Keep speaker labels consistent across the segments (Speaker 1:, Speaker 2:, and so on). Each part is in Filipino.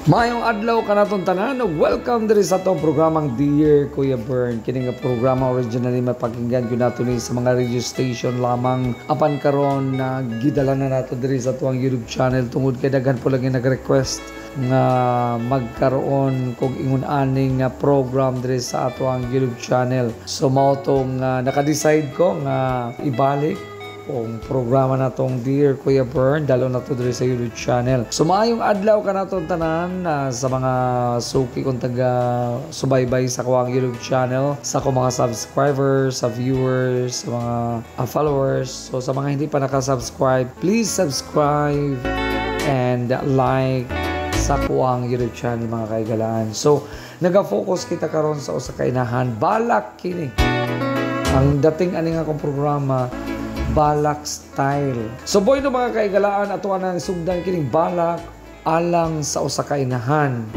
Speaker 1: Mayong adlaw kanaton tanan ug welcome diri sa atong programang Dear Kuya Bern. Kini nga programa originally mapakinggan gyud nato ni sa mga radio station lamang apan karon na gidala na nato diri sa atong YouTube channel tungod kay daghan po lagi nag-request nga magkaroon kog ingon aning nga program diri sa atong YouTube channel. So mao tong naka-decide ko nga ibalik ang programa na tong Dear Kuya Bern, dalo na to diri sa YouTube channel. So maayong adlaw ka na tong tanan sa mga suki kong taga subaybay sa kuwang YouTube channel, sa ko mga subscribers, sa viewers, sa mga followers. So sa mga hindi pa nakasubscribe, please subscribe and like sa kuwang YouTube channel mga kaigalaan. So naga-focus kita karon sa usa ka inahan, balak kini. Ang dating ani nga akong programa balak style. So boy no mga kaigalaan ato anang sugdan kining balak alang sa usa ka inahan.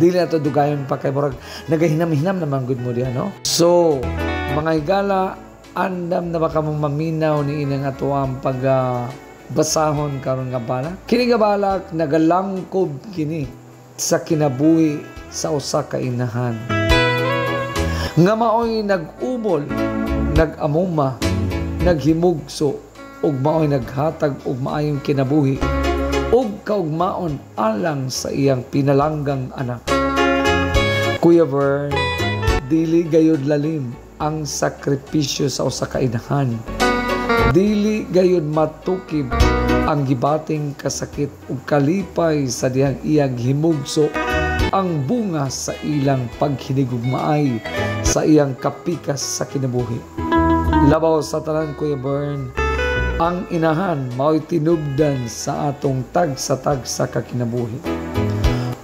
Speaker 1: Dili ato dugayon pa kay murag nagahinam-hinam naman gud mo diha no. So mga higala andam na baka mong maminaw ni inang ato ang basahon karon nga balak. Kini nga balak nagalangkob kini sa kinabuhi sa usa ka inahan. Nga maoy nag-ubol, nag-amuma, naghimugso ug maoy naghatag og maayong kinabuhi ug kaugmaon alang sa iyang pinalanggang anak. Kuya Bern, dili gayud lalim ang sakripisyo sa usa ka inahan. Dili gayud matukib ang gibating kasakit ug kalipay sa dihang iyang himugso ang bunga sa ilang paghinigugmaay sa iyang kapikas sa kinabuhi. Labaw sa tanan Kuya Bern, ang inahan mao'y tinubdan sa atong tag-sa kakinabuhi.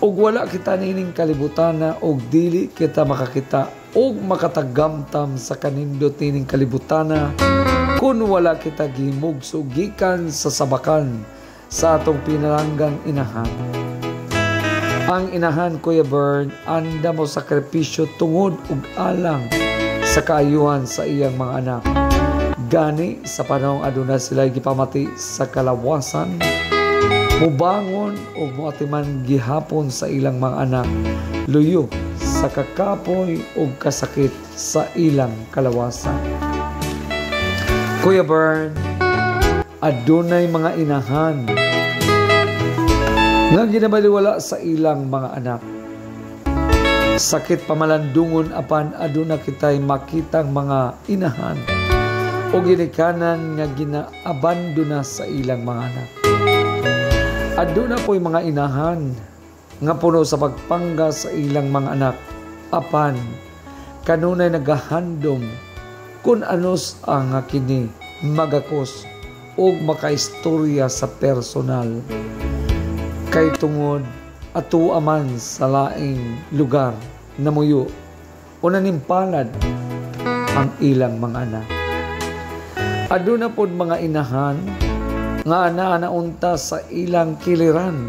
Speaker 1: Ug wala kita nining kalibutana ug dili kita makakita ug makatagamtam sa kanindot nining kalibutana kun wala kita gihimugso gikan sa sabakan sa atong pinalanggang inahan. Ang inahan Kuya Bern anda mo sakripisyo tungod ug alang sa kaayuhan sa iyang mga anak. Gani sa panahong aduna sila gipamati sa kalawasan, mubangon o muatiman gihapon sa ilang mga anak, luyo sa kakapoy o kasakit sa ilang kalawasan. Kuya Bern, adunay mga inahan nga ginabaliwala sa ilang mga anak. Sakit pamalandungon apan aduna kitay makitang mga inahan o ginikanan nga ginaabandona sa ilang mga anak. Aduna po'y mga inahan nga puno sa pagpangga sa ilang mga anak apan kanunay nagahandom kung anos ang kini magakos o makaistorya sa personal kay tungod ato aman sa laing lugar na muyo o nanimpalad ang ilang mga anak. Aduna pod mga inahan nga ana-anaunta sa ilang kiliran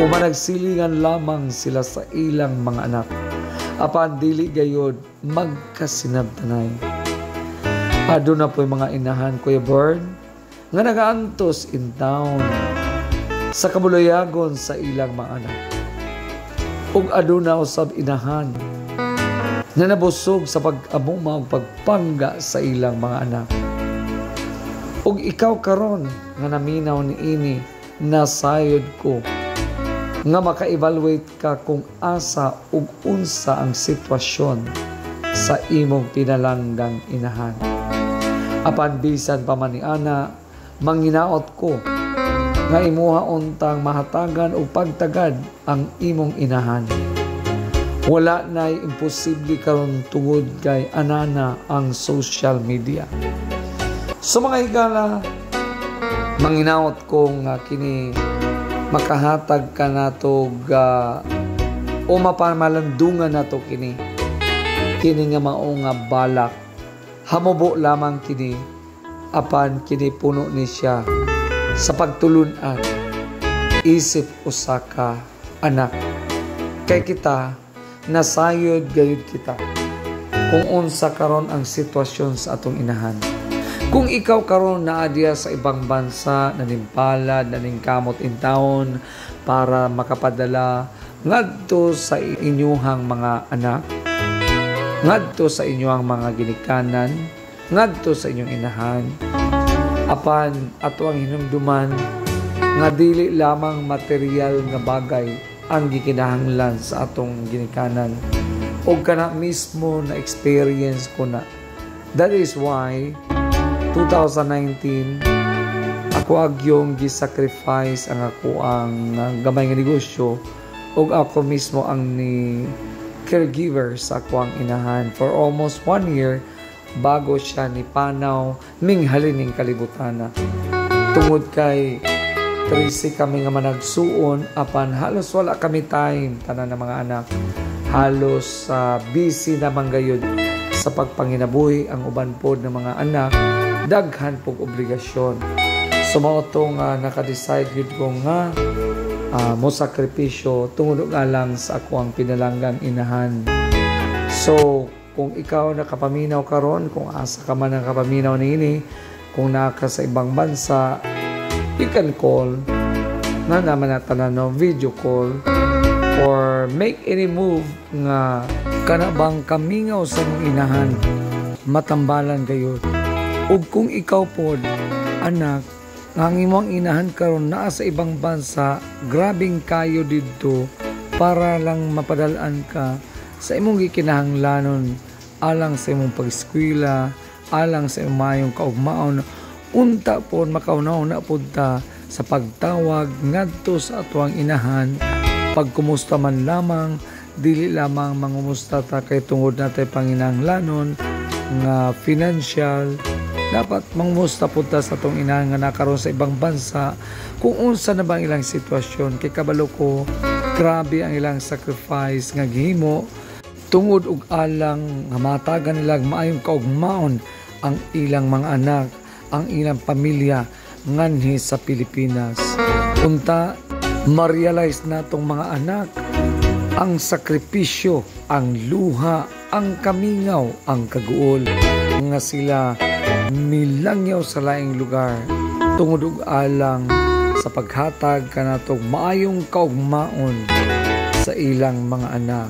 Speaker 1: o managsilingan lamang sila sa ilang mga anak apan dili gayod magkasinabtanay. Aduna pod mga inahan Kuya Bern nga nagaantos in town sa kabulayagon sa ilang mga anak. Ug aduna usab inahan na nabusog sa pag-amuma ug pagpangga sa ilang mga anak. Ug ikaw karon nga naminaw niini nasayod ko nga maka-evaluate ka kung asa ug unsa ang sitwasyon sa imong pinalanggang inahan. Apan bisan pa man niana manginaot ko nga imuha untang mahatagan o pagtagad ang imong inahan. Wala na'y imposible karon tungod kay anana ang social media. So mga higala, manginaot ko nga kini makahatag ka nato o mapamalandungan nato kini nga mao nga balak. Hamubo lamang kini apan kini puno ni siya sa pagtulunan isip usaka anak. Kay kita nasayod gayud kita kung unsa karon ang sitwasyon sa atong inahan. Kung ikaw karon naa diya sa ibang bansa, nanimpalad, naningkamot in town, para makapadala ngadto sa inyuhang mga anak, ngadto sa inyuhang mga ginikanan, ngadto sa inyong inahan, apan ato ang hinumduman nga dili lamang material nga bagay ang gikinahanglan sa atong ginikanan o kana mismo na experience ko na. That is why 2019 ako agyong gisacrifice ang ako ang gamay nga negosyo ug ako mismo ang ni caregiver sa ako ang inahan for almost 1 year bago siya ni panaw minghalin ning kalibutan. Tungod kay 13 kami nga managsuon apan halos wala kami time tanan ng mga anak, halos busy naman gayud sa pagpanginabuhi ang uban pod ng mga anak, daghan pog obligasyon. So mao tong naka-decide gid ko nga mo sakripisyo tungod nga lang sa ako ang pinalanggang inahan. So kung ikaw nakapaminaw karon, kung asa ka man nakapaminaw niini, kung naka sa ibang bansa, you can call na naman natin video call or make any move nga kana bang kamingaw sa mong inahan matambalan kayo. Ug kung ikaw pod anak ang imong inahan karon naa sa ibang bansa, grabing kayo didto para lang mapadalaan ka sa imong gikinahanglanon alang sa imong pag-eskwela, alang sa imong mayong kaugmaon, unta po makaunaw na po ta sa pagtawag ngadto sa atuang inahan, pagkumusta man lamang, dili lamang mangumusta ta kay tungod natay panginahanglanon nga financial. Dapat mangumusta po ta sa atong inahan nga nakaroon sa ibang bansa kung unsa na ba ang ilang sitwasyon. Kay kabalo ko, grabe ang ilang sacrifice nga gihimo tungod og alang nga matagan nila maayong kaugmaon ang ilang mga anak, ang ilang pamilya nganhi sa Pilipinas. Unta, ma-realize natong mga anak ang sakripisyo, ang luha, ang kamingaw, ang kaguol nga sila milangyaw sa laing lugar tungod og alang sa paghatag kanatong maayong kaugmaon sa ilang mga anak.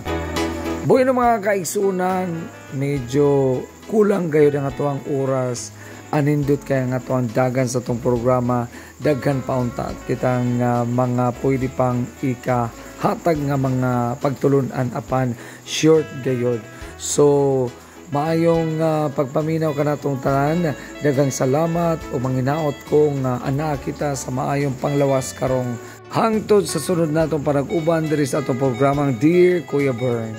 Speaker 1: Buhay ng mga kaigsunan, medyo kulang gayud ang atuang oras. Anindot kaya nga ito ang dagan sa itong programa, daghan paunta kitang mga pwede pang ikahatag nga mga pagtulunan apan short gayod. So maayong pagpaminaw ka na itong tanan, daghang salamat o manginaot kong anak kita sa maayong panglawas karong hangtod sa sunod natong panag-uban diri sa atong programang Dear Kuya Bern.